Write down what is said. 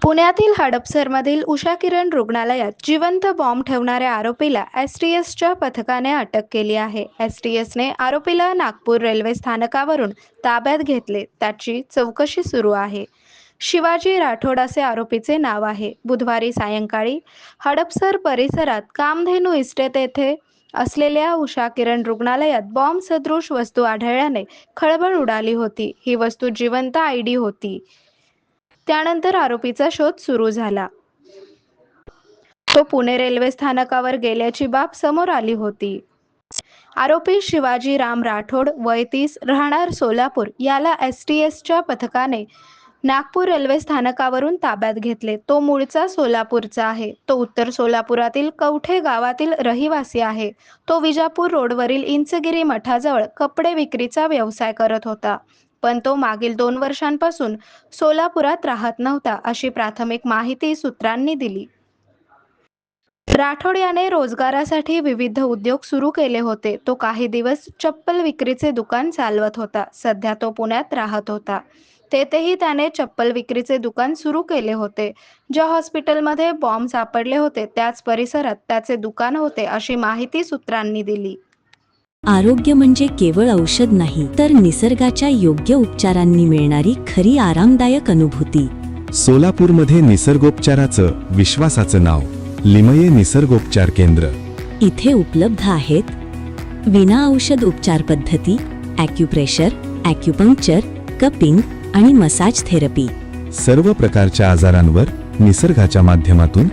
पुण्यातील हडपसरमधील उषा किरण रुग्णालयात जिवंत बॉम्ब ठेवणाऱ्या आरोपीला एसटीएसच्या पथकाने अटक केली आहे. एसटीएसने आरोपीला नागपूर रेल्वे स्थानकावरून ताब्यात घेतले. त्याची चौकशी सुरू आहे. शिवाजी राठोड असे आरोपीचे नाव आहे. बुधवारी सायंकाळी हडपसर परिसरात कामधेनू इस्टेट येथे असलेल्या उषा किरण रुग्णालयात बॉम्ब सदृश वस्तू आढळल्याने खळबळ उडाली होती. ही वस्तू जिवंत आयडी होती. त्यानंतर आरोपीचा शोध सुरू झाला. तो पुणे रेल्वे स्थानकावर गेल्याची बाब समोर आली होती. आरोपी शिवाजी राम राठोड वय 30 राहणार सोलापूर याला एसटीएसच्या पथकाने नागपूर रेल्वे स्थानकावरून ताब्यात घेतले. तो मूळचा सोलापूरचा आहे. तो उत्तर सोलापुरातील कवठे गावातील रहिवासी आहे. तो विजापूर रोडवरील इंचगिरी मठाजवळ कपडे विक्रीचा व्यवसाय करत होता. पण तो मागील 2 वर्षांपासून सोलापुरात राहत नव्हता, अशी प्राथमिक माहिती सूत्रांनी दिली. राठोड याने रोजगारासाठी विविध उद्योग सुरू केले होते. तो काही दिवस चप्पल विक्रीचे दुकान चालवत होता. सध्या तो पुण्यात राहत होता. तेथेही त्याने चप्पल विक्रीचे दुकान सुरू केले होते. ज्या हॉस्पिटलमध्ये बॉम्ब सापडले होते त्याच परिसरात त्याचे दुकान होते, अशी माहिती सूत्रांनी दिली. आरोग्य म्हणजे केवळ औषध नाही, तर निसर्गाच्या योग्य उपचारांनी मिळणारी खरी आरामदायक अनुभूती. सोलापूरमध्ये निसर्गोपचाराचं विश्वासाचं नाव लिमये निसर्गोपचार केंद्र. इथे उपलब्ध आहेत विना औषध उपचार पद्धती, ॲक्युप्रेशर, ॲक्युपंक्चर, कपिंग आणि मसाज थेरपी. सर्व प्रकारच्या आजारांवर निसर्गाच्या माध्यमातून